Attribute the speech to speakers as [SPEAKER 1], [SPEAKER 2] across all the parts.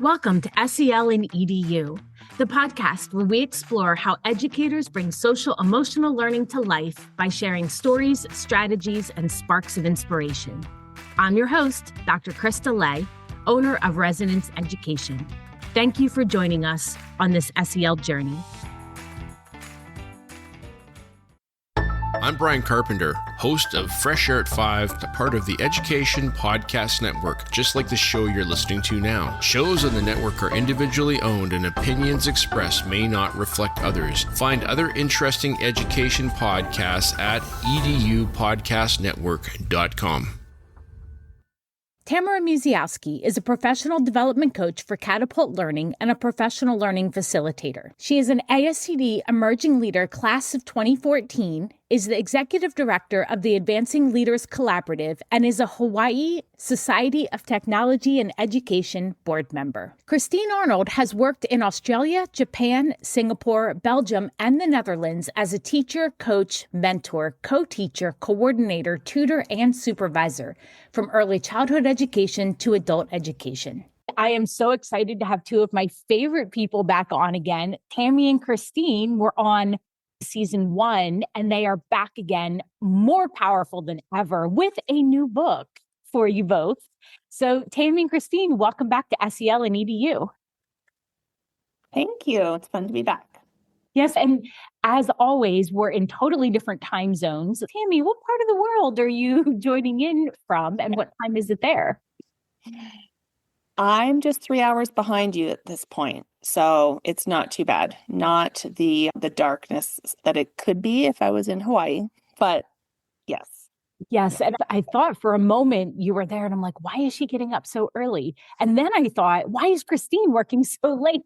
[SPEAKER 1] Welcome to SEL and EDU, the podcast where we explore how educators bring social emotional learning to life by sharing stories, strategies, and sparks of inspiration. I'm your host, Dr. Krista Lay, owner of Resonance Education. Thank you for joining us on this SEL journey.
[SPEAKER 2] I'm Brian Carpenter, host of Fresh Air at 5, a part of the Education Podcast Network, just like the show you're listening to now. Shows on the network are individually owned and opinions expressed may not reflect others. Find other interesting education podcasts at edupodcastnetwork.com.
[SPEAKER 1] Tammy Musiowsky is a professional development coach for Catapult Learning and a professional learning facilitator. She is an ASCD Emerging Leader Class of 2014, is the Executive Director of the Advancing Leaders Collaborative, and is a Hawaii Society of Technology and Education board member. Christine Arnold has worked in Australia, Japan, Singapore, Belgium, and the Netherlands as a teacher, coach, mentor, co-teacher, coordinator, tutor, and supervisor, from early childhood education to adult education. I am so excited to have two of my favorite people back on again. Tammy and Christine were on season 1, and they are back again, more powerful than ever, with a new book for you both. So Tammy and Christine, welcome back to SEL and EDU.
[SPEAKER 3] Thank you. It's fun to be back.
[SPEAKER 1] Yes, and as always, we're in totally different time zones. Tammy, what part of the world are you joining in from, and what time is it there?
[SPEAKER 3] I'm just 3 hours behind you at this point, so it's not too bad. Not the darkness that it could be if I was in Hawaii, but yes.
[SPEAKER 1] Yes, and I thought for a moment you were there, and I'm like, why is she getting up so early? And then I thought, why is Christine working so late?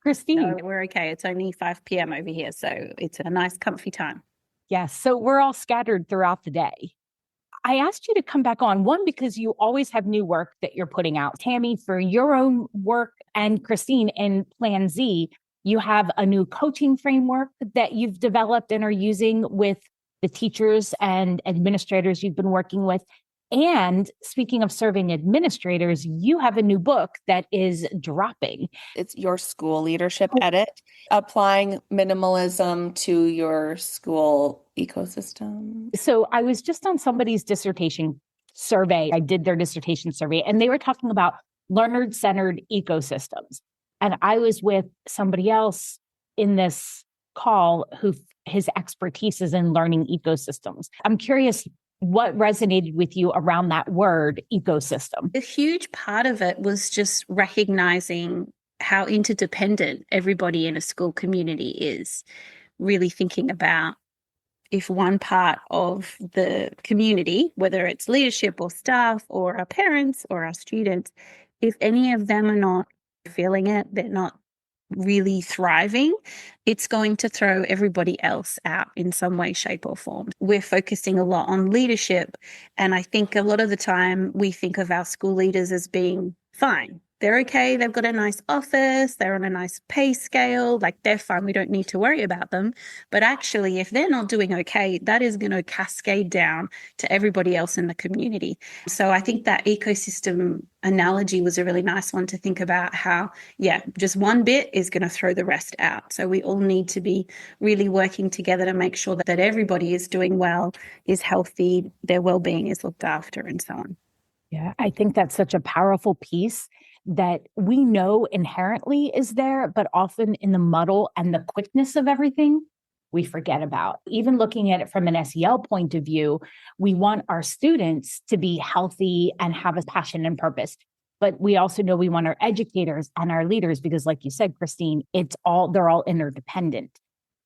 [SPEAKER 1] Christine.
[SPEAKER 4] No, we're okay. It's only 5 p.m. over here, so it's a nice, comfy time.
[SPEAKER 1] Yes, so we're all scattered throughout the day. I asked you to come back on, one, because you always have new work that you're putting out. Tammy, for your own work, and Christine, in Plan Z, you have a new coaching framework that you've developed and are using with the teachers and administrators you've been working with. And speaking of serving administrators, you have a new book that is dropping.
[SPEAKER 3] It's your school leadership edit, applying minimalism to your school ecosystem.
[SPEAKER 1] So I was just on somebody's dissertation survey. I did their dissertation survey, and they were talking about learner-centered ecosystems. And I was with somebody else in this call who his expertise is in learning ecosystems. I'm curious, what resonated with you around that word, ecosystem?
[SPEAKER 4] A huge part of it was just recognizing how interdependent everybody in a school community is. Really thinking about if one part of the community, whether it's leadership or staff or our parents or our students, if any of them are not feeling it, they're not really thriving, it's going to throw everybody else out in some way, shape, or form. We're focusing a lot on leadership, and I think a lot of the time we think of our school leaders as being fine. They're okay, they've got a nice office, they're on a nice pay scale, like they're fine, we don't need to worry about them. But actually, if they're not doing okay, that is going to cascade down to everybody else in the community. So I think that ecosystem analogy was a really nice one to think about how, just one bit is going to throw the rest out. So we all need to be really working together to make sure that everybody is doing well, is healthy, their well-being is looked after, and so on.
[SPEAKER 1] Yeah, I think that's such a powerful piece that we know inherently is there, but often in the muddle and the quickness of everything, we forget about. Even looking at it from an SEL point of view, we want our students to be healthy and have a passion and purpose. But we also know we want our educators and our leaders, because like you said, Christine, they're all interdependent.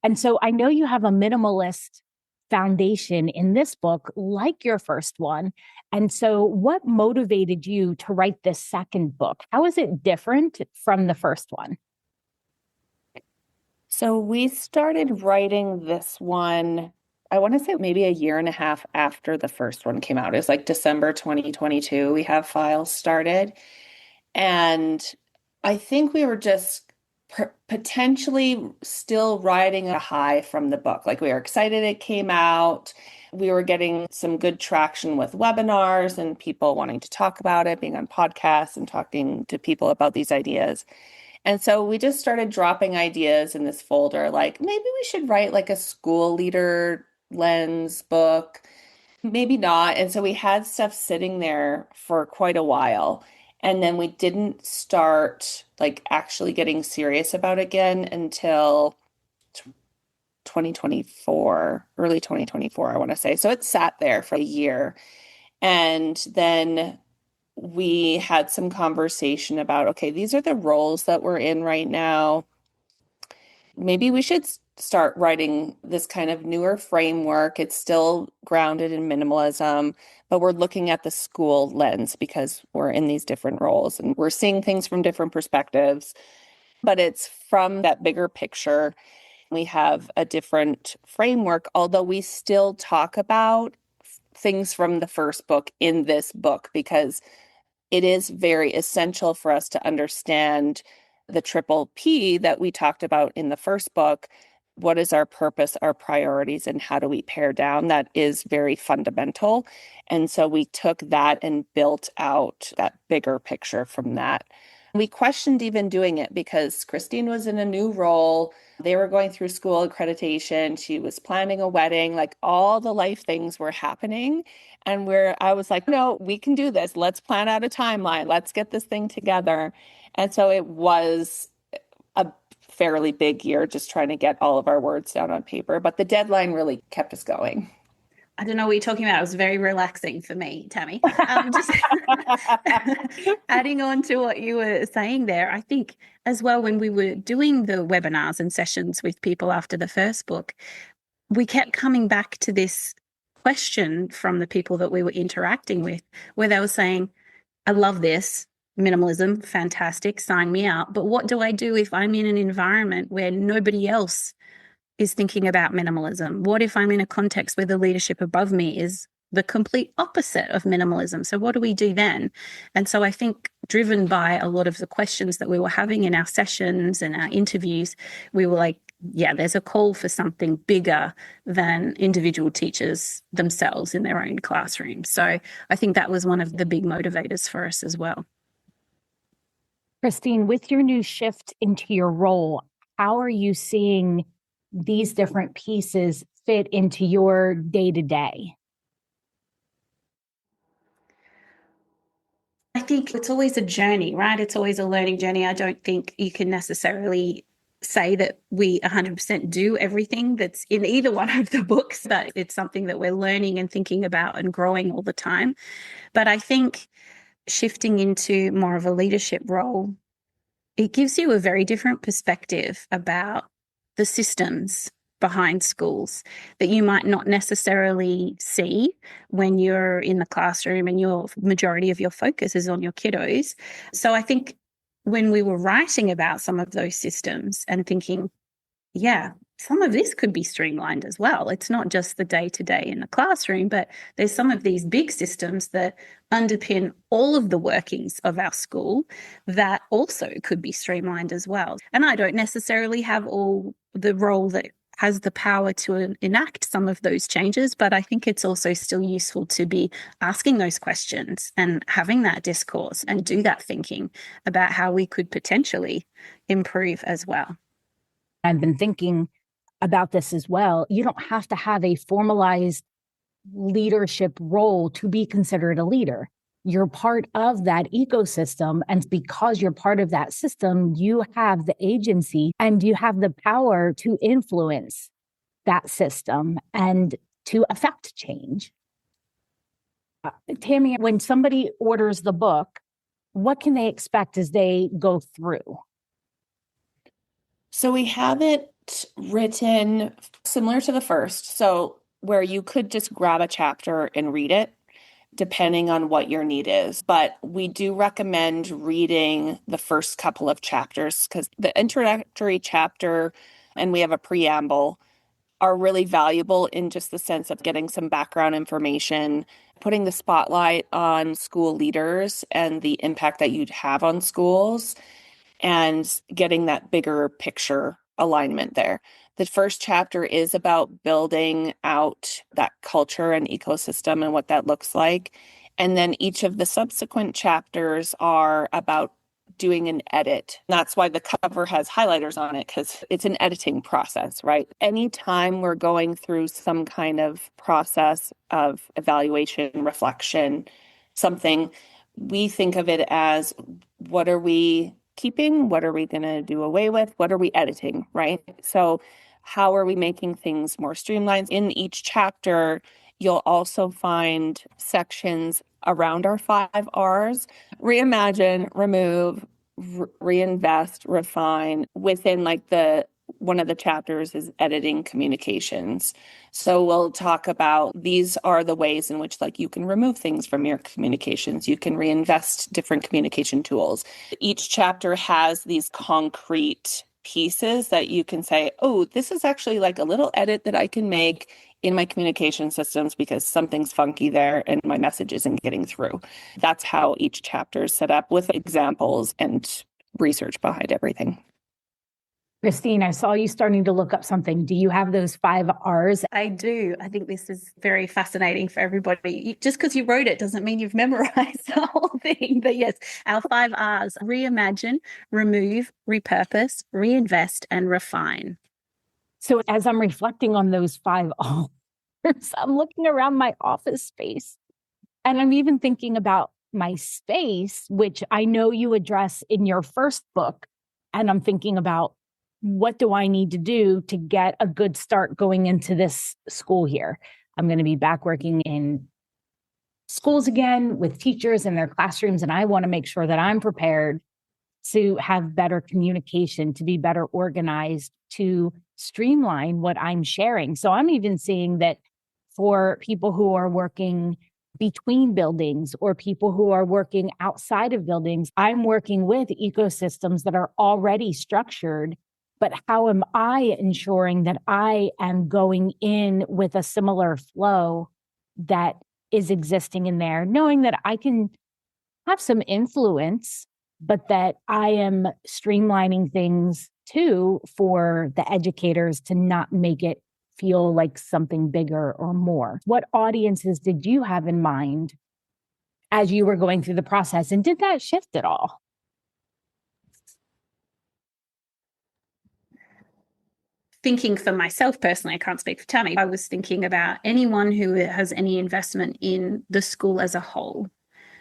[SPEAKER 1] And so I know you have a minimalist foundation in this book, like your first one. And so what motivated you to write this second book? How is it different from the first one?
[SPEAKER 3] So we started writing this one, I want to say maybe a year and a half after the first one came out. It's like December 2022. We have files started. And I think we were just potentially still riding a high from the book. Like we were excited it came out. We were getting some good traction with webinars and people wanting to talk about it, being on podcasts and talking to people about these ideas. And so we just started dropping ideas in this folder, like maybe we should write like a school leader lens book, maybe not. And so we had stuff sitting there for quite a while. And then we didn't start like actually getting serious about it again until 2024, early 2024, I want to say. So it sat there for a year. And then we had some conversation about, okay, these are the roles that we're in right now. Maybe we should start writing this kind of newer framework. It's still grounded in minimalism, but we're looking at the school lens because we're in these different roles and we're seeing things from different perspectives, but it's from that bigger picture. We have a different framework, although we still talk about things from the first book in this book because it is very essential for us to understand the triple P that we talked about in the first book. What is our purpose, our priorities, and how do we pare down? That is very fundamental. And so we took that and built out that bigger picture from that. We questioned even doing it because Christine was in a new role. They were going through school accreditation. She was planning a wedding, like all the life things were happening. And I was like, no, we can do this. Let's plan out a timeline. Let's get this thing together. And so it was a fairly big year just trying to get all of our words down on paper. But the deadline really kept us going.
[SPEAKER 4] I don't know what you're talking about. It was very relaxing for me, Tammy. Just adding on to what you were saying there, I think as well, when we were doing the webinars and sessions with people after the first book, we kept coming back to this question from the people that we were interacting with, where they were saying, I love this. Minimalism, fantastic, sign me up. But what do I do if I'm in an environment where nobody else is thinking about minimalism? What if I'm in a context where the leadership above me is the complete opposite of minimalism? So what do we do then? And so I think driven by a lot of the questions that we were having in our sessions and our interviews, we were like, yeah, there's a call for something bigger than individual teachers themselves in their own classroom. So I think that was one of the big motivators for us as well.
[SPEAKER 1] Christine, with your new shift into your role, how are you seeing these different pieces fit into your day-to-day?
[SPEAKER 4] I think it's always a journey, right? It's always a learning journey. I don't think you can necessarily say that we 100% do everything that's in either one of the books, but it's something that we're learning and thinking about and growing all the time. But I think shifting into more of a leadership role, it gives you a very different perspective about the systems behind schools that you might not necessarily see when you're in the classroom and your majority of your focus is on your kiddos. So I think when we were writing about some of those systems and thinking, yeah, some of this could be streamlined as well. It's not just the day-to-day in the classroom, but there's some of these big systems that underpin all of the workings of our school that also could be streamlined as well. And I don't necessarily have all the role that has the power to enact some of those changes, but I think it's also still useful to be asking those questions and having that discourse and do that thinking about how we could potentially improve as well.
[SPEAKER 1] I've been thinking about this as well. You don't have to have a formalized leadership role to be considered a leader. You're part of that ecosystem. And because you're part of that system, you have the agency and you have the power to influence that system and to affect change. Tammy, when somebody orders the book, what can they expect as they go through?
[SPEAKER 3] So we have it written similar to the first. So where you could just grab a chapter and read it, depending on what your need is. But we do recommend reading the first couple of chapters because the introductory chapter and we have a preamble are really valuable in just the sense of getting some background information, putting the spotlight on school leaders and the impact that you'd have on schools. and getting that bigger picture alignment there. The first chapter is about building out that culture and ecosystem and what that looks like. And then each of the subsequent chapters are about doing an edit. That's why the cover has highlighters on it, because it's an editing process, right? Anytime we're going through some kind of process of evaluation, reflection, something, we think of it as, what are we keeping? What are we going to do away with? What are we editing, right? So how are we making things more streamlined? In each chapter, you'll also find sections around our 5 Rs: reimagine, remove, reinvest, refine. Within like one of the chapters is editing communications. So we'll talk about, these are the ways in which like you can remove things from your communications. You can reinvest different communication tools. Each chapter has these concrete pieces that you can say, oh, this is actually like a little edit that I can make in my communication systems because something's funky there and my message isn't getting through. That's how each chapter is set up, with examples and research behind everything.
[SPEAKER 1] Christine, I saw you starting to look up something. Do you have those 5 Rs?
[SPEAKER 4] I do. I think this is very fascinating for everybody. Just because you wrote it doesn't mean you've memorized the whole thing. But yes, our 5 Rs: reimagine, remove, repurpose, reinvest, and refine.
[SPEAKER 1] So as I'm reflecting on those 5 Rs, I'm looking around my office space, and I'm even thinking about my space, which I know you address in your first book. And I'm thinking about, what do I need to do to get a good start going into this school year? I'm going to be back working in schools again with teachers in their classrooms, and I want to make sure that I'm prepared to have better communication, to be better organized, to streamline what I'm sharing. So I'm even seeing that for people who are working between buildings or people who are working outside of buildings, I'm working with ecosystems that are already structured. But how am I ensuring that I am going in with a similar flow that is existing in there, knowing that I can have some influence, but that I am streamlining things too for the educators to not make it feel like something bigger or more? What audiences did you have in mind as you were going through the process? And did that shift at all?
[SPEAKER 4] Thinking for myself personally, I can't speak for Tammy. I was thinking about anyone who has any investment in the school as a whole.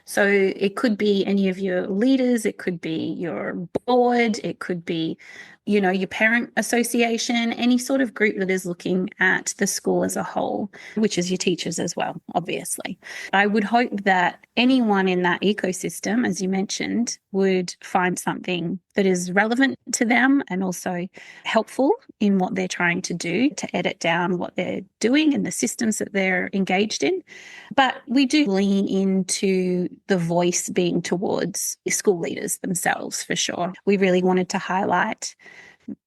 [SPEAKER 4] So it could be any of your leaders, it could be your board, it could be, your parent association, any sort of group that is looking at the school as a whole, which is your teachers as well, obviously. I would hope that anyone in that ecosystem, as you mentioned, would find something that is relevant to them and also helpful in what they're trying to do to edit down what they're doing and the systems that they're engaged in. But we do lean into the voice being towards school leaders themselves, for sure. We really wanted to highlight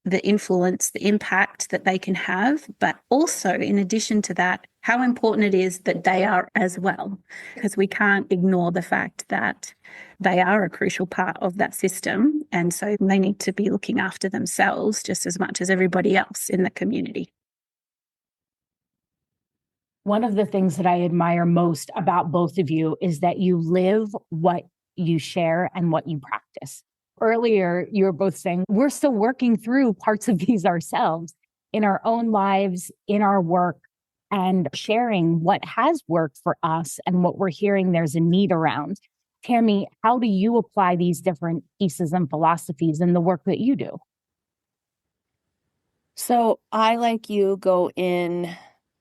[SPEAKER 4] the influence, the impact that they can have, but also, in addition to that, how important it is that they are as well, because we can't ignore the fact that they are a crucial part of that system. And so they need to be looking after themselves just as much as everybody else in the community.
[SPEAKER 1] One of the things that I admire most about both of you is that you live what you share and what you practice. Earlier, you were both saying we're still working through parts of these ourselves in our own lives, in our work, and sharing what has worked for us and what we're hearing there's a need around. Tammy, how do you apply these different pieces and philosophies in the work that you do?
[SPEAKER 3] So I, like you, go in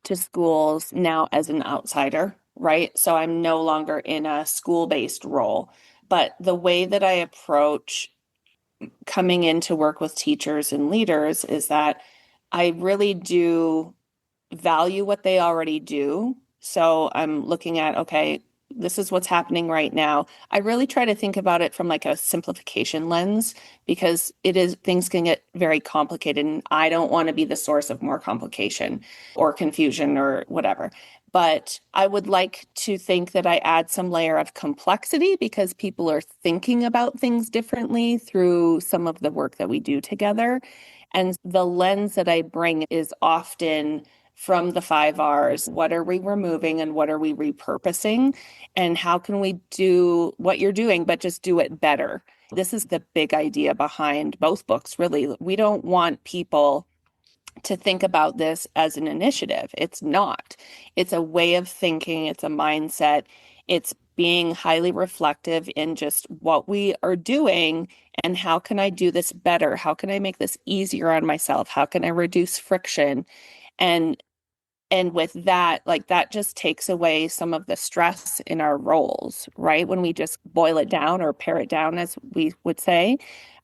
[SPEAKER 3] to schools now as an outsider, right? So I'm no longer in a school-based role. But the way that I approach coming in to work with teachers and leaders is that I really do value what they already do. So I'm looking at, okay, This is what's happening right now. I really try to think about it from like a simplification lens because things can get very complicated and I don't want to be the source of more complication or confusion or whatever. But I would like to think that I add some layer of complexity because people are thinking about things differently through some of the work that we do together. And the lens that I bring is often from the 5 Rs. What are we removing and what are we repurposing? And how can we do what you're doing, but just do it better? This is the big idea behind both books, really. We don't want people to think about this as an initiative. It's not. It's a way of thinking, it's a mindset, it's being highly reflective in just what we are doing and how can I do this better? How can I make this easier on myself? How can I reduce friction? And with that, like that just takes away some of the stress in our roles, right? When we just boil it down or pare it down, as we would say,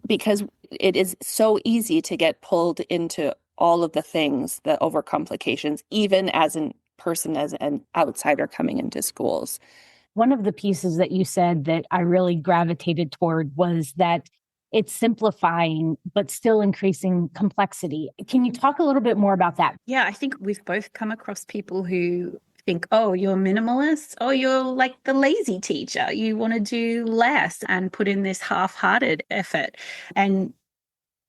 [SPEAKER 3] because it is so easy to get pulled into all of the things, the overcomplications, even as a person, as an outsider coming into schools.
[SPEAKER 1] One of the pieces that you said that I really gravitated toward was that it's simplifying, but still increasing complexity. Can you talk a little bit more about that?
[SPEAKER 4] Yeah, I think we've both come across people who think, oh, you're minimalist. Oh, you're like the lazy teacher. You want to do less and put in this half-hearted effort. And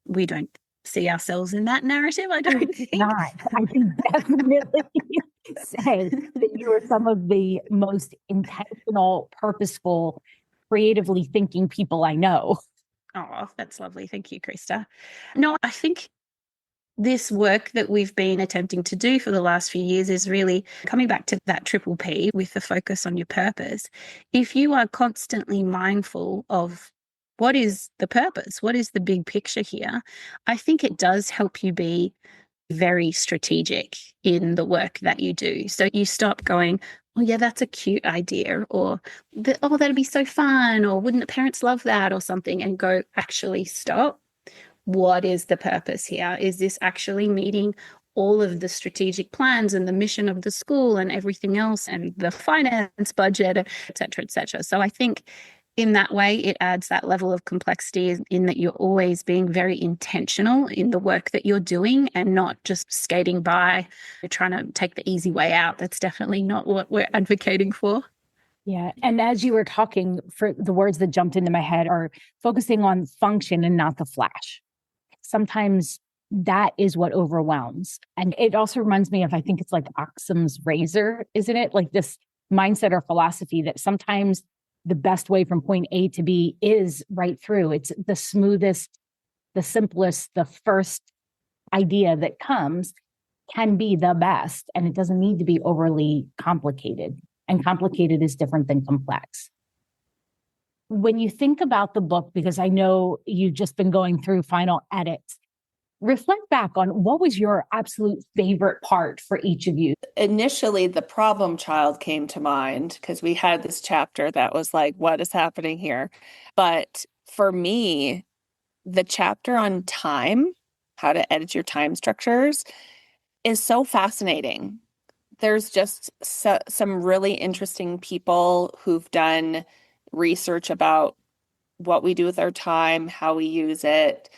[SPEAKER 4] we don't see ourselves in that narrative, I don't think.
[SPEAKER 1] Not. I can definitely say that you are some of the most intentional, purposeful, creatively thinking people I know.
[SPEAKER 4] Oh, that's lovely. Thank you, Krista. No, I think this work that we've been attempting to do for the last few years is really coming back to that triple P with the focus on your purpose. If you are constantly mindful of what is the purpose, what is the big picture here, I think it does help you be very strategic in the work that you do. So you stop going, oh yeah, that's a cute idea, or oh, that'd be so fun, or wouldn't the parents love that, or something, and go, actually stop. What is the purpose here? Is this actually meeting all of the strategic plans and the mission of the school and everything else and the finance budget, et cetera, et cetera? So I think in that way, it adds that level of complexity in that you're always being very intentional in the work that you're doing and not just skating by. You're trying to take the easy way out. That's definitely not what we're advocating for.
[SPEAKER 1] Yeah. And as you were talking, for the words that jumped into my head are focusing on function and not the flash. Sometimes that is what overwhelms. And it also reminds me of, I think it's like Occam's razor, isn't it? Like this mindset or philosophy that sometimes the best way from point A to B is right through. It's the smoothest, the simplest, the first idea that comes can be the best. And it doesn't need to be overly complicated. And complicated is different than complex. When you think about the book, because I know you've just been going through final edits, reflect back on what was your absolute favorite part for each of you.
[SPEAKER 3] Initially, the problem child came to mind because we had this chapter that was like, what is happening here? But for me, the chapter on time, how to edit your time structures, is so fascinating. There's just some really interesting people who've done research about what we do with our time, how we use it,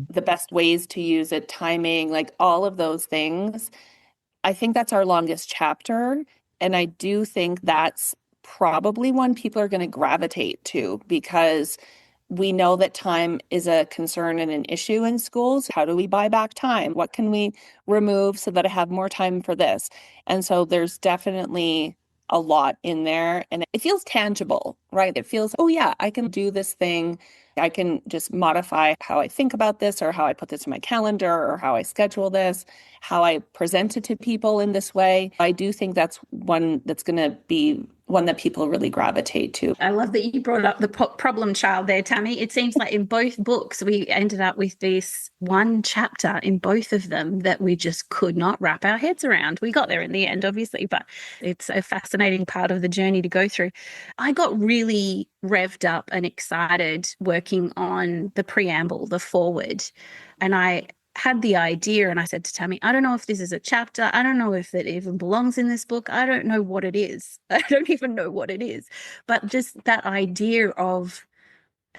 [SPEAKER 3] the best ways to use it, timing, like all of those things. I think that's our longest chapter. And I do think that's probably one people are going to gravitate to because we know that time is a concern and an issue in schools. How do we buy back time? What can we remove so that I have more time for this? And so there's definitely a lot in there and it feels tangible, right? It feels, oh yeah, I can do this thing. I can just modify how I think about this or how I put this in my calendar or how I schedule this, how I present it to people in this way. I do think that's one that's going to be one that people really gravitate to.
[SPEAKER 4] I love that you brought up the problem child there, Tammy. It seems like in both books, we ended up with this one chapter in both of them that we just could not wrap our heads around. We got there in the end, obviously, but it's a fascinating part of the journey to go through. I got really revved up and excited working on the preamble, the foreword, and I had the idea and I said to Tammy, I don't know if this is a chapter. I don't know if it even belongs in this book. I don't know what it is. I don't even know what it is. But just that idea of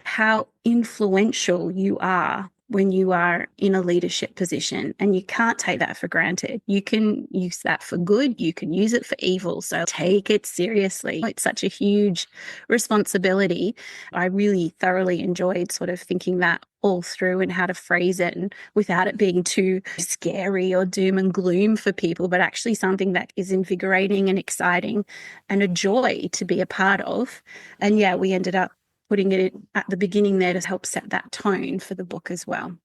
[SPEAKER 4] how influential you are when you are in a leadership position, and you can't take that for granted. You can use that for good, you can use it for evil. So take it seriously. It's such a huge responsibility. I really thoroughly enjoyed sort of thinking that all through and how to phrase it, and without it being too scary or doom and gloom for people, but actually something that is invigorating and exciting and a joy to be a part of. And yeah, we ended up putting it at the beginning there to help set that tone for the book as well.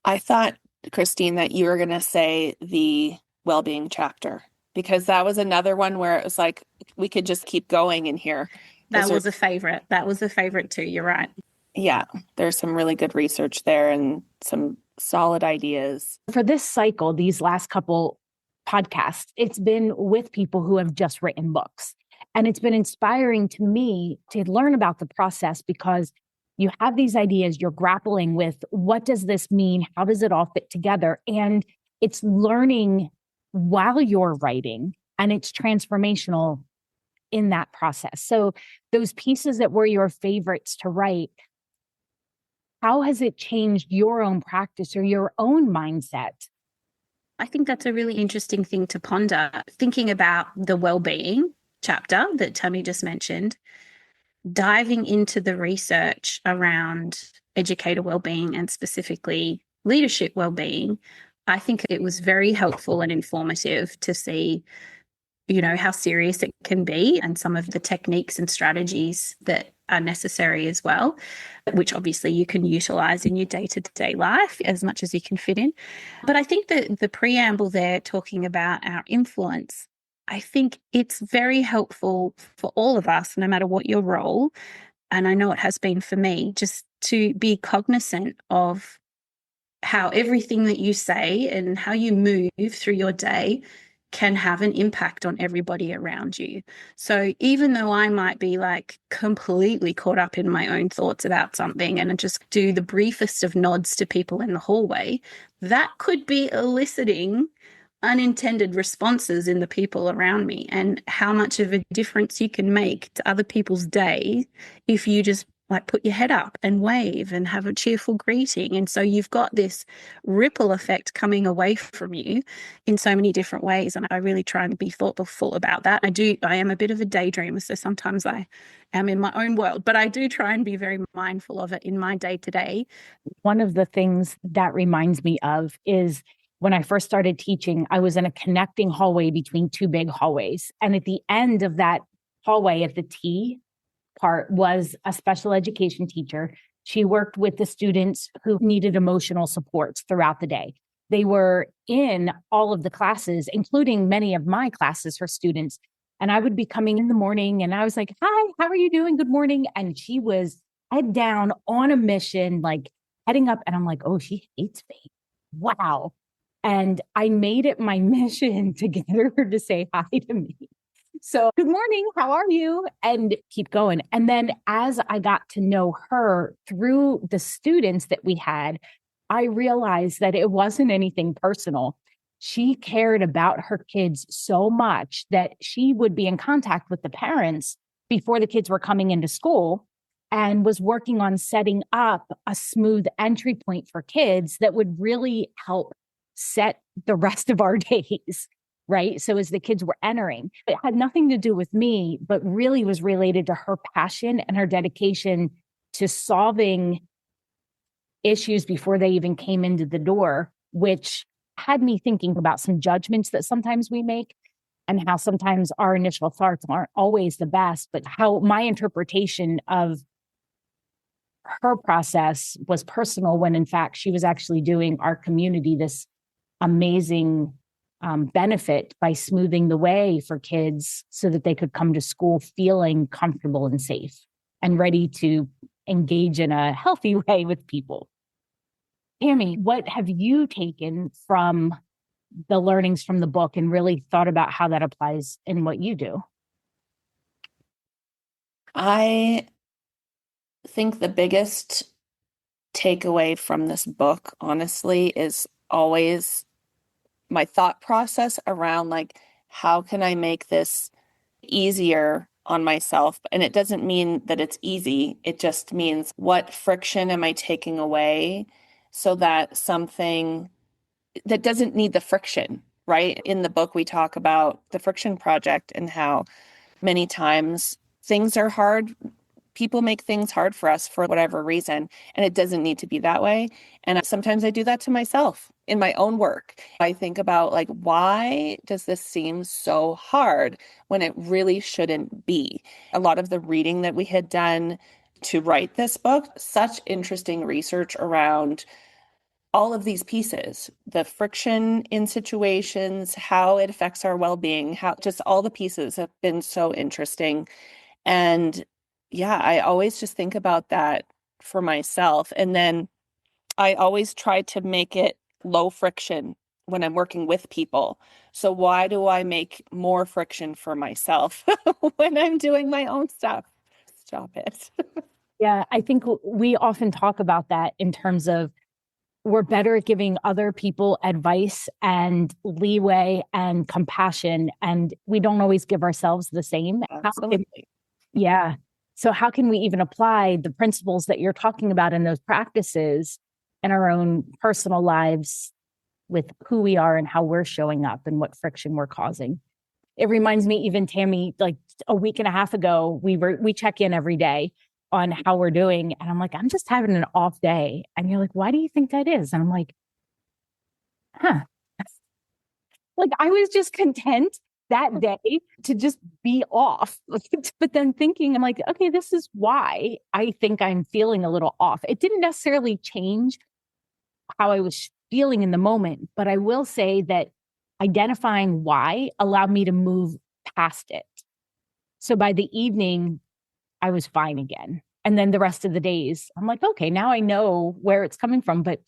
[SPEAKER 3] I thought, Christine, that you were going to say the well-being chapter, because that was another one where it was like, we could just keep going in here.
[SPEAKER 4] That was a favorite. That was a favorite too. You're right.
[SPEAKER 3] Yeah, there's some really good research there and some solid ideas.
[SPEAKER 1] For this cycle, these last couple podcasts, it's been with people who have just written books. And it's been inspiring to me to learn about the process, because you have these ideas, you're grappling with, what does this mean? How does it all fit together? And it's learning while you're writing, and it's transformational in that process. So those pieces that were your favorites to write, how has it changed your own practice or your own mindset?
[SPEAKER 4] I think that's a really interesting thing to ponder, thinking about the well-being chapter that Tammy just mentioned, diving into the research around educator well-being and specifically leadership well-being. I think it was very helpful and informative to see, how serious it can be, and some of the techniques and strategies that are necessary as well, which obviously you can utilize in your day-to-day life as much as you can fit in. But I think that the preamble there, talking about our influence, I think it's very helpful for all of us, no matter what your role, and I know it has been for me, just to be cognizant of how everything that you say and how you move through your day can have an impact on everybody around you. So even though I might be like completely caught up in my own thoughts about something and just do the briefest of nods to people in the hallway, that could be eliciting unintended responses in the people around me, and how much of a difference you can make to other people's day if you just like put your head up and wave and have a cheerful greeting. And so you've got this ripple effect coming away from you in so many different ways. And I really try and be thoughtful about that. I am a bit of a daydreamer, so sometimes I am in my own world, but I do try and be very mindful of it in my day-to-day.
[SPEAKER 1] One of the things that reminds me of is when I first started teaching, I was in a connecting hallway between two big hallways. And at the end of that hallway, at the T part, was a special education teacher. She worked with the students who needed emotional supports throughout the day. They were in all of the classes, including many of my classes for students. And I would be coming in the morning and I was like, hi, how are you doing? Good morning. And she was head down on a mission, like heading up. And I'm like, oh, she hates me. Wow. And I made it my mission to get her to say hi to me. So, good morning, how are you? And keep going. And then as I got to know her through the students that we had, I realized that it wasn't anything personal. She cared about her kids so much that she would be in contact with the parents before the kids were coming into school, and was working on setting up a smooth entry point for kids that would really help set the rest of our days. Right. So as the kids were entering, it had nothing to do with me, but really was related to her passion and her dedication to solving issues before they even came into the door, which had me thinking about some judgments that sometimes we make, and how sometimes our initial thoughts aren't always the best, but how my interpretation of her process was personal, when in fact she was actually doing our community this amazing benefit by smoothing the way for kids so that they could come to school feeling comfortable and safe and ready to engage in a healthy way with people. Tammy, what have you taken from the learnings from the book and really thought about how that applies in what you do?
[SPEAKER 3] I think the biggest takeaway from this book, honestly, is always my thought process around like, how can I make this easier on myself? And it doesn't mean that it's easy. It just means what friction am I taking away so that something that doesn't need the friction, right? In the book, we talk about the friction project and how many times things are hard. People make things hard for us for whatever reason, and it doesn't need to be that way. And sometimes I do that to myself in my own work. I think about like, why does this seem so hard when it really shouldn't be? A lot of the reading that we had done to write this book, such interesting research around all of these pieces, the friction in situations, how it affects our well-being, how just all the pieces have been so interesting. And yeah, I always just think about that for myself. And then I always try to make it low friction when I'm working with people. So why do I make more friction for myself when I'm doing my own stuff? Stop it.
[SPEAKER 1] Yeah, I think we often talk about that in terms of we're better at giving other people advice and leeway and compassion, and we don't always give ourselves the same.
[SPEAKER 3] Absolutely.
[SPEAKER 1] Yeah. So how can we even apply the principles that you're talking about in those practices in our own personal lives with who we are and how we're showing up and what friction we're causing? It reminds me, even Tammy, like a week and a half ago, we check in every day on how we're doing. And I'm like, I'm just having an off day. And you're like, why do you think that is? And I'm like, like I was just content that day to just be off. But then thinking, I'm like, okay, this is why I think I'm feeling a little off. It didn't necessarily change how I was feeling in the moment, but I will say that identifying why allowed me to move past it. So by the evening, I was fine again. And then the rest of the days, I'm like, okay, now I know where it's coming from. But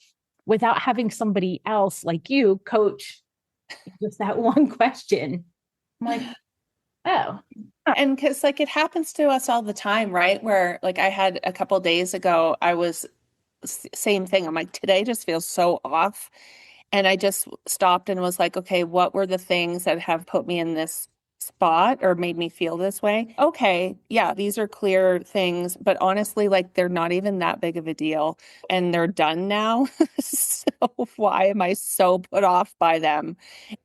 [SPEAKER 1] without having somebody else like you coach just that one question, I'm like, oh.
[SPEAKER 3] And because like it happens to us all the time, right? Where like I had a couple days ago, I was same thing. I'm like, today just feels so off. And I just stopped and was like, okay, what were the things that have put me in this spot or made me feel this way? Okay, yeah, these are clear things, but honestly, like they're not even that big of a deal and they're done now. So why am I so put off by them?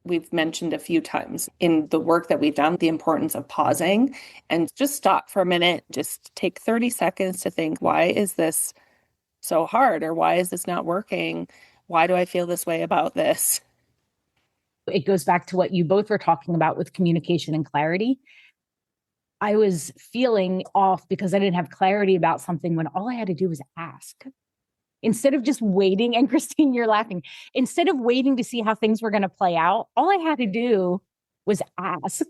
[SPEAKER 3] We've mentioned a few times in the work that we've done, the importance of pausing and just stop for a minute, just take 30 seconds to think, why is this so hard? Or why is this not working? Why do I feel this way about this?
[SPEAKER 1] It goes back to what you both were talking about with communication and clarity. I was feeling off because I didn't have clarity about something when all I had to do was ask. Instead of just waiting, and Christine, you're laughing, instead of waiting to see how things were going to play out, all I had to do was ask.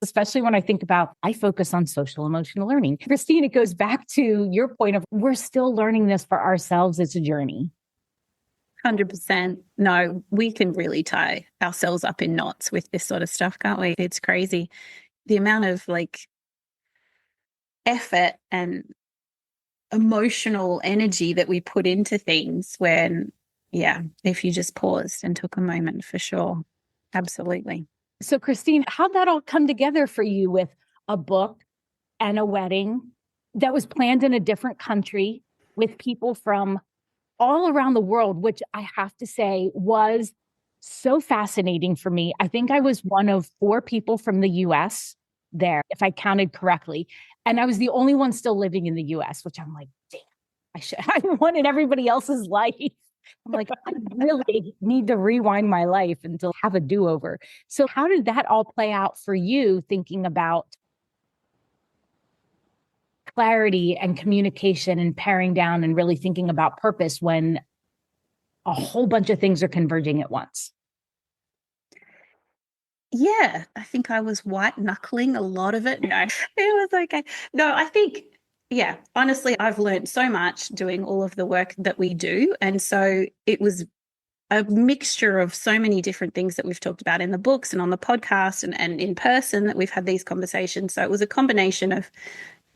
[SPEAKER 1] Especially when I think about, I focus on social emotional learning. Christine, it goes back to your point of we're still learning this for ourselves. It's a journey.
[SPEAKER 4] 100%. No, we can really tie ourselves up in knots with this sort of stuff, can't we? It's crazy. The amount of like effort and emotional energy that we put into things when, yeah, if you just paused and took a moment, for sure. Absolutely.
[SPEAKER 1] So Christine, how'd that all come together for you with a book and a wedding that was planned in a different country with people from all around the world, which I have to say was so fascinating for me. I think I was one of 4 people from the US there, if I counted correctly. And I was the only one still living in the US, which I'm like, damn, I wanted everybody else's life. I'm like, I really need to rewind my life and to have a do-over. So how did that all play out for you, thinking about clarity and communication and paring down and really thinking about purpose when a whole bunch of things are converging at once?
[SPEAKER 4] Yeah, I think I was white knuckling a lot of it. No, it was okay. No, I think, yeah, honestly, I've learned so much doing all of the work that we do. And so it was a mixture of so many different things that we've talked about in the books and on the podcast and in person that we've had these conversations. So it was a combination of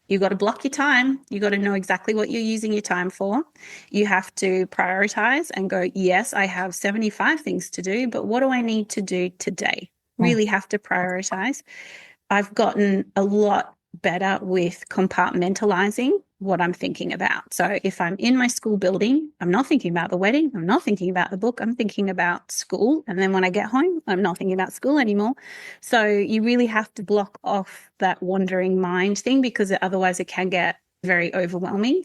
[SPEAKER 4] You got to block your time. You got to know exactly what you're using your time for. You have to prioritize and go, yes, I have 75 things to do, but what do I need to do today? Really have to prioritize. I've gotten a lot better with compartmentalizing what I'm thinking about. So if I'm in my school building, I'm not thinking about the wedding. I'm not thinking about the book. I'm thinking about school. And then when I get home, I'm not thinking about school anymore. So you really have to block off that wandering mind thing, because otherwise it can get very overwhelming.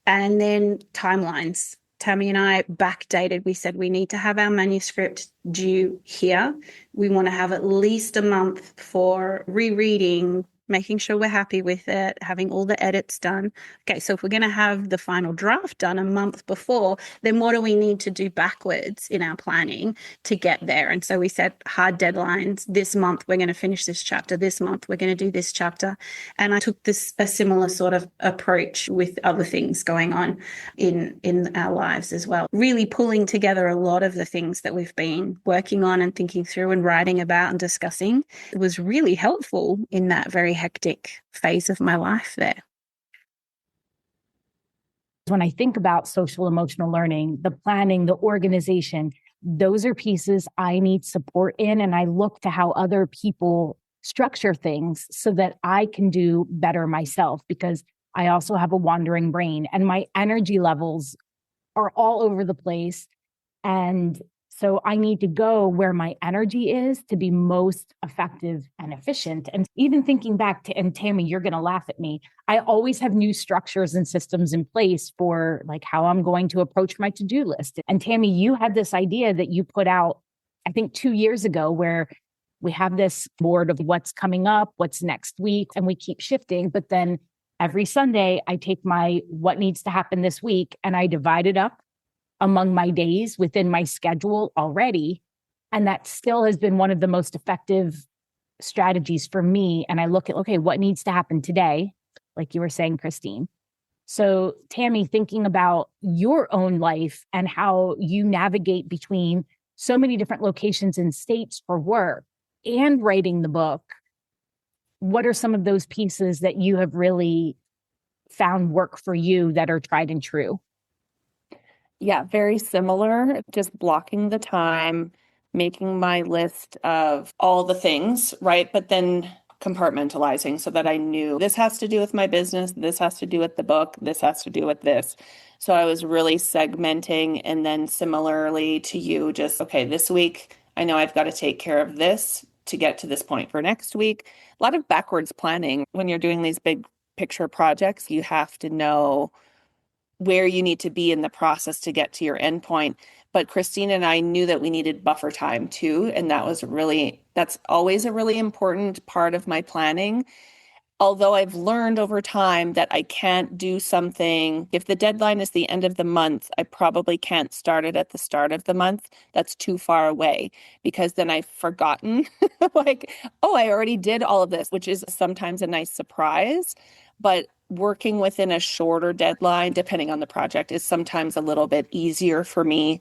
[SPEAKER 4] And then timelines. Tammy and I backdated. We said we need to have our manuscript due here. We want to have at least a month for rereading, making sure we're happy with it, having all the edits done. Okay, so if we're going to have the final draft done a month before, then what do we need to do backwards in our planning to get there? And so we set hard deadlines. This month, we're going to finish this chapter. This month, we're going to do this chapter. And I took a similar sort of approach with other things going on in our lives as well. Really pulling together a lot of the things that we've been working on and thinking through and writing about and discussing. It was really helpful in that very hectic phase of my life there.
[SPEAKER 1] When I think about social emotional learning, the planning, the organization, those are pieces I need support in. And I look to how other people structure things so that I can do better myself, because I also have a wandering brain and my energy levels are all over the place. And so I need to go where my energy is to be most effective and efficient. And even thinking back to, and Tammy, you're going to laugh at me, I always have new structures and systems in place for like how I'm going to approach my to-do list. And Tammy, you had this idea that you put out, I think 2 years ago, where we have this board of what's coming up, what's next week, and we keep shifting. But then every Sunday, I take my what needs to happen this week and I divide it up among my days within my schedule already. And that still has been one of the most effective strategies for me. And I look at, okay, what needs to happen today? Like you were saying, Christine. So Tammy, thinking about your own life and how you navigate between so many different locations and states for work and writing the book, what are some of those pieces that you have really found work for you that are tried and true?
[SPEAKER 3] Yeah, very similar. Just blocking the time, making my list of all the things, right? But then compartmentalizing so that I knew this has to do with my business, this has to do with the book, this has to do with this. So I was really segmenting, and then similarly to you, just, okay, this week, I know I've got to take care of this to get to this point for next week. A lot of backwards planning. When you're doing these big picture projects, you have to know where you need to be in the process to get to your endpoint. But Christine and I knew that we needed buffer time too. And that's always a really important part of my planning. Although I've learned over time that I can't do something, if the deadline is the end of the month, I probably can't start it at the start of the month. That's too far away, because then I've forgotten like, oh, I already did all of this, which is sometimes a nice surprise. But working within a shorter deadline, depending on the project, is sometimes a little bit easier for me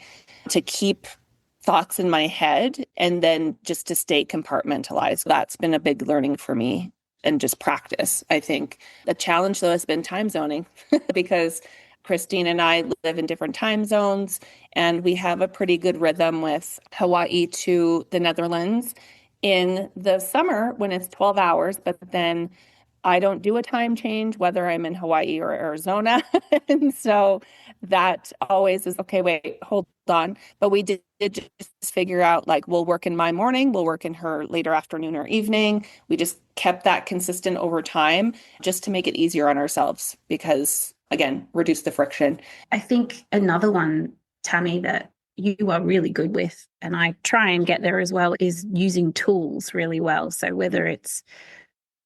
[SPEAKER 3] to keep thoughts in my head and then just to stay compartmentalized. That's been a big learning for me, and just practice, I think. The challenge, though, has been time zoning because Christine and I live in different time zones, and we have a pretty good rhythm with Hawaii to the Netherlands in the summer when it's 12 hours, but then I don't do a time change, whether I'm in Hawaii or Arizona. And so that always is, okay, wait, hold on. But we did just figure out, like, we'll work in my morning, we'll work in her later afternoon or evening. We just kept that consistent over time just to make it easier on ourselves because, again, reduce the friction.
[SPEAKER 4] I think another one, Tammy, that you are really good with, and I try and get there as well, is using tools really well. So whether it's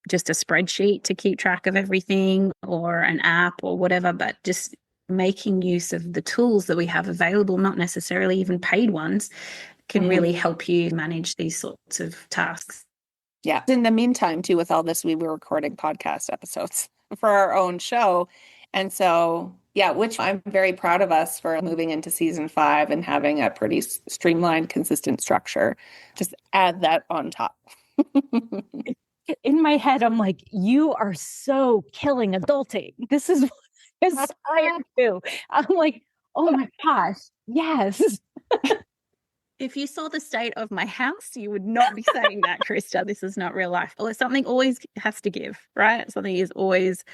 [SPEAKER 4] just a spreadsheet to keep track of everything or an app or whatever, but just making use of the tools that we have available, not necessarily even paid ones, can really help you manage these sorts of tasks.
[SPEAKER 3] Yeah. In the meantime, too, with all this, we were recording podcast episodes for our own show. And so, yeah, which I'm very proud of us for moving into season 5 and having a pretty streamlined, consistent structure. Just add that on top.
[SPEAKER 1] in my head, I'm like, you are so killing adulting. This is what I aspire to. I'm like, oh my gosh, yes.
[SPEAKER 4] If you saw the state of my house, you would not be saying that, Krista. This is not real life. Or something always has to give, right? Something is always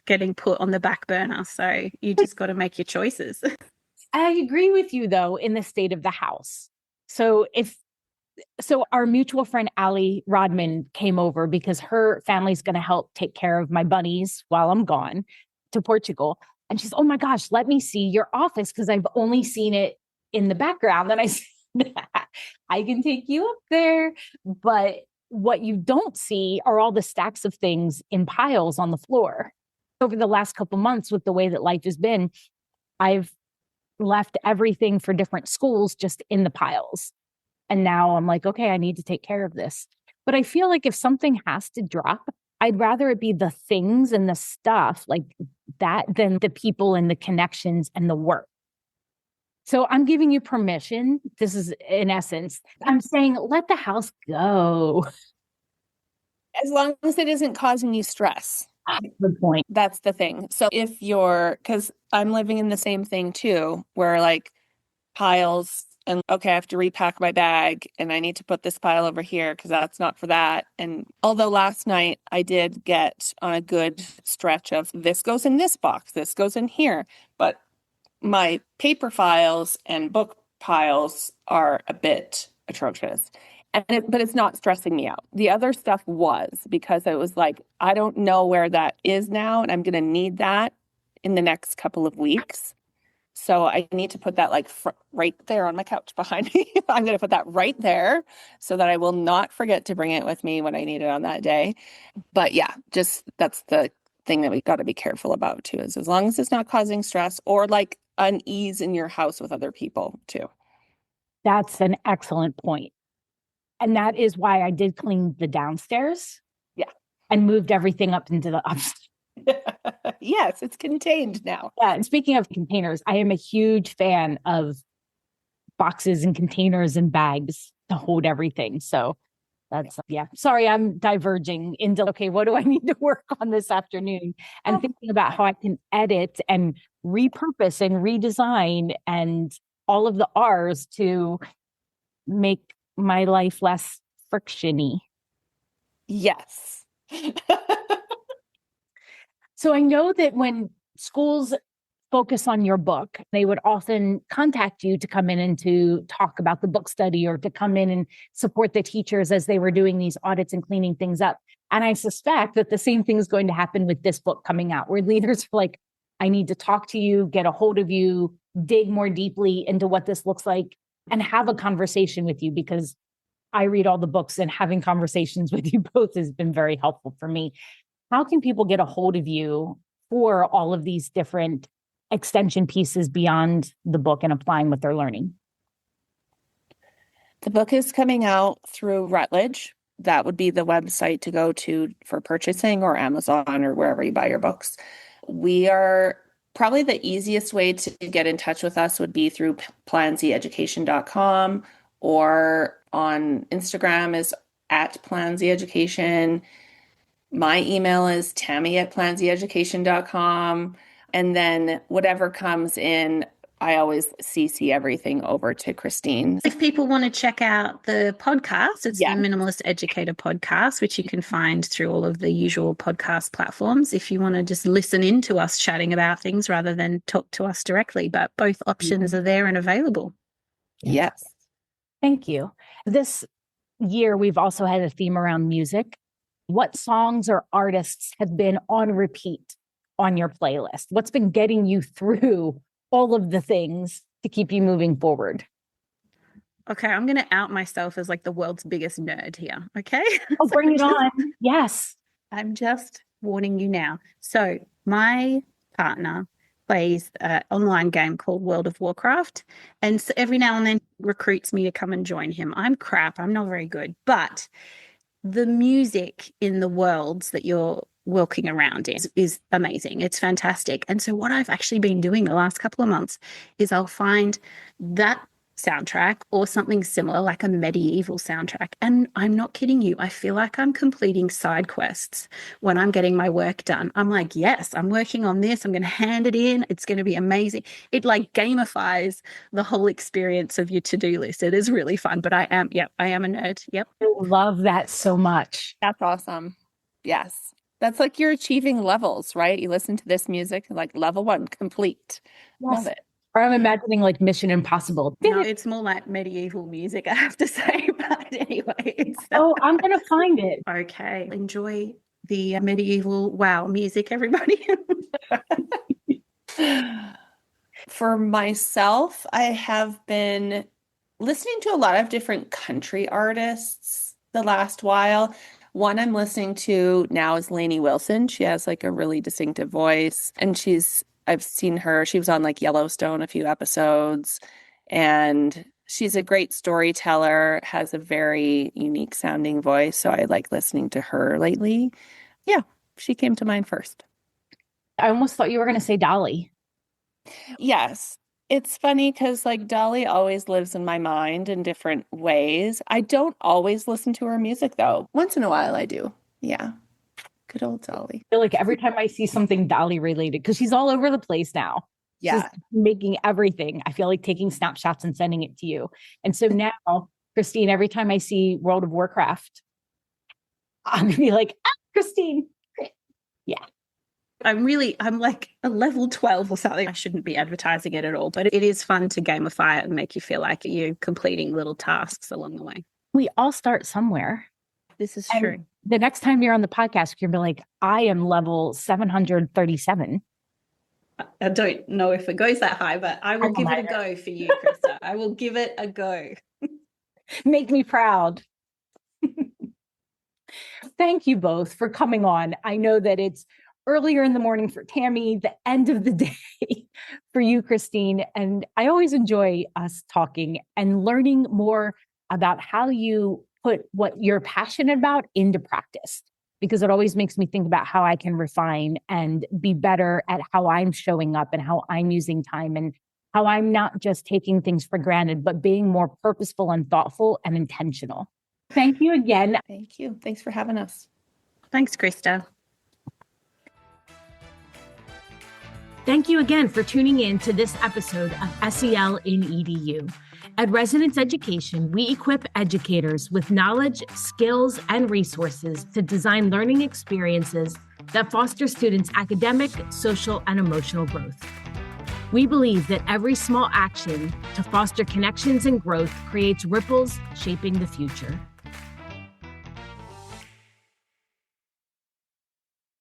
[SPEAKER 4] getting put on the back burner. So you just got to make your choices.
[SPEAKER 1] I agree with you, though, in the state of the house. So our mutual friend, Allie Rodman, came over because her family's going to help take care of my bunnies while I'm gone to Portugal. And she's, oh my gosh, let me see your office because I've only seen it in the background. And I said, I can take you up there. But what you don't see are all the stacks of things in piles on the floor. Over the last couple months, with the way that life has been, I've left everything for different schools just in the piles. And now I'm like, okay, I need to take care of this. But I feel like if something has to drop, I'd rather it be the things and the stuff like that than the people and the connections and the work. So I'm giving you permission. This is in essence, I'm saying, let the house go.
[SPEAKER 3] As long as it isn't causing you stress.
[SPEAKER 1] Good point.
[SPEAKER 3] That's the thing. So if because I'm living in the same thing too, where like piles and okay, I have to repack my bag and I need to put this pile over here because that's not for that. And although last night I did get on a good stretch of this goes in this box, this goes in here, but my paper files and book piles are a bit atrocious. But it's not stressing me out. The other stuff was because it was like, I don't know where that is now, and I'm going to need that in the next couple of weeks. So I need to put that like right there on my couch behind me. I'm going to put that right there so that I will not forget to bring it with me when I need it on that day. But yeah, just that's the thing that we got to be careful about too, is as long as it's not causing stress or like unease in your house with other people too.
[SPEAKER 1] That's an excellent point. And that is why I did clean the downstairs.
[SPEAKER 3] Yeah.
[SPEAKER 1] And moved everything up into the upstairs.
[SPEAKER 3] Yes, it's contained now.
[SPEAKER 1] Yeah. And speaking of containers, I am a huge fan of boxes and containers and bags to hold everything. So that's, yeah. Sorry, I'm diverging into, okay, what do I need to work on this afternoon? And thinking about how I can edit and repurpose and redesign and all of the R's to make my life less frictiony.
[SPEAKER 3] Yes.
[SPEAKER 1] So I know that when schools focus on your book, they would often contact you to come in and to talk about the book study or to come in and support the teachers as they were doing these audits and cleaning things up. And I suspect that the same thing is going to happen with this book coming out, where leaders are like, I need to talk to you, get a hold of you, dig more deeply into what this looks like, and have a conversation with you, because I read all the books and having conversations with you both has been very helpful for me. How can people get a hold of you for all of these different extension pieces beyond the book and applying what they're learning?
[SPEAKER 3] The book is coming out through Routledge. That would be the website to go to for purchasing, or Amazon or wherever you buy your books. We are probably the easiest way to get in touch with us would be through planseducation.com, or on Instagram is at planseducation. My email is tammy@planseducation.com. And then whatever comes in, I always CC everything over to Christine.
[SPEAKER 4] If people want to check out the podcast, it's the Minimalist Educator podcast, which you can find through all of the usual podcast platforms if you want to just listen in to us chatting about things rather than talk to us directly. But both options are there and available.
[SPEAKER 3] Yes.
[SPEAKER 1] Thank you. This year, we've also had a theme around music. What songs or artists have been on repeat on your playlist? What's been getting you through all of the things to keep you moving forward?
[SPEAKER 4] Okay, I'm going to out myself as like the world's biggest nerd here. Okay.
[SPEAKER 1] Oh, bring it on. Yes.
[SPEAKER 4] I'm just warning you now. So my partner plays an online game called World of Warcraft. And so every now and then recruits me to come and join him. I'm crap. I'm not very good. But the music in the worlds that you're walking around is amazing. It's fantastic. And so what I've actually been doing the last couple of months is I'll find that soundtrack or something similar, like a medieval soundtrack. And I'm not kidding you. I feel like I'm completing side quests when I'm getting my work done. I'm like, yes, I'm working on this. I'm going to hand it in. It's going to be amazing. It like gamifies the whole experience of your to-do list. It is really fun, but I am a nerd. Yep.
[SPEAKER 1] I love that so much.
[SPEAKER 3] That's awesome. Yes. That's like you're achieving levels, right? You listen to this music, like level 1, complete.
[SPEAKER 1] Yes.
[SPEAKER 3] Love it.
[SPEAKER 1] Or I'm imagining like Mission Impossible.
[SPEAKER 4] No, it's more like medieval music, I have to say. But anyway,
[SPEAKER 1] oh, I'm going to find it.
[SPEAKER 4] Okay. Enjoy the medieval wow music, everybody.
[SPEAKER 3] For myself, I have been listening to a lot of different country artists the last while. One I'm listening to now is Lainey Wilson. She has like a really distinctive voice, and I've seen her. She was on like Yellowstone a few episodes, and she's a great storyteller, has a very unique sounding voice. So I like listening to her lately. Yeah, she came to mind first.
[SPEAKER 1] I almost thought you were going to say Dolly.
[SPEAKER 3] Yes. It's funny because like Dolly always lives in my mind in different ways. I don't always listen to her music though. Once in a while I do. Yeah. Good old Dolly.
[SPEAKER 1] I feel like every time I see something Dolly related, because she's all over the place now.
[SPEAKER 3] Yeah.
[SPEAKER 1] She's making everything. I feel like taking snapshots and sending it to you. And so now, Christine, every time I see World of Warcraft, I'm going to be like, Christine. Yeah.
[SPEAKER 4] I'm like a level 12 or something. I shouldn't be advertising it at all, but it is fun to gamify it and make you feel like you're completing little tasks along the way.
[SPEAKER 1] We all start somewhere.
[SPEAKER 4] This is
[SPEAKER 1] And
[SPEAKER 4] true.
[SPEAKER 1] the next time you're on the podcast, you're going to be like, I am level 737.
[SPEAKER 4] I don't know if it goes that high, but I will give it a go for you, Krista. I will give it a go.
[SPEAKER 1] Make me proud. Thank you both for coming on. I know that it's earlier in the morning for Tammy, the end of the day for you, Christine. And I always enjoy us talking and learning more about how you put what you're passionate about into practice, because it always makes me think about how I can refine and be better at how I'm showing up and how I'm using time and how I'm not just taking things for granted, but being more purposeful and thoughtful and intentional. Thank you again.
[SPEAKER 3] Thank you. Thanks for having us.
[SPEAKER 4] Thanks, Krista.
[SPEAKER 1] Thank you again for tuning in to this episode of SEL in EDU. At Residence Education, we equip educators with knowledge, skills, and resources to design learning experiences that foster students' academic, social, and emotional growth. We believe that every small action to foster connections and growth creates ripples shaping the future.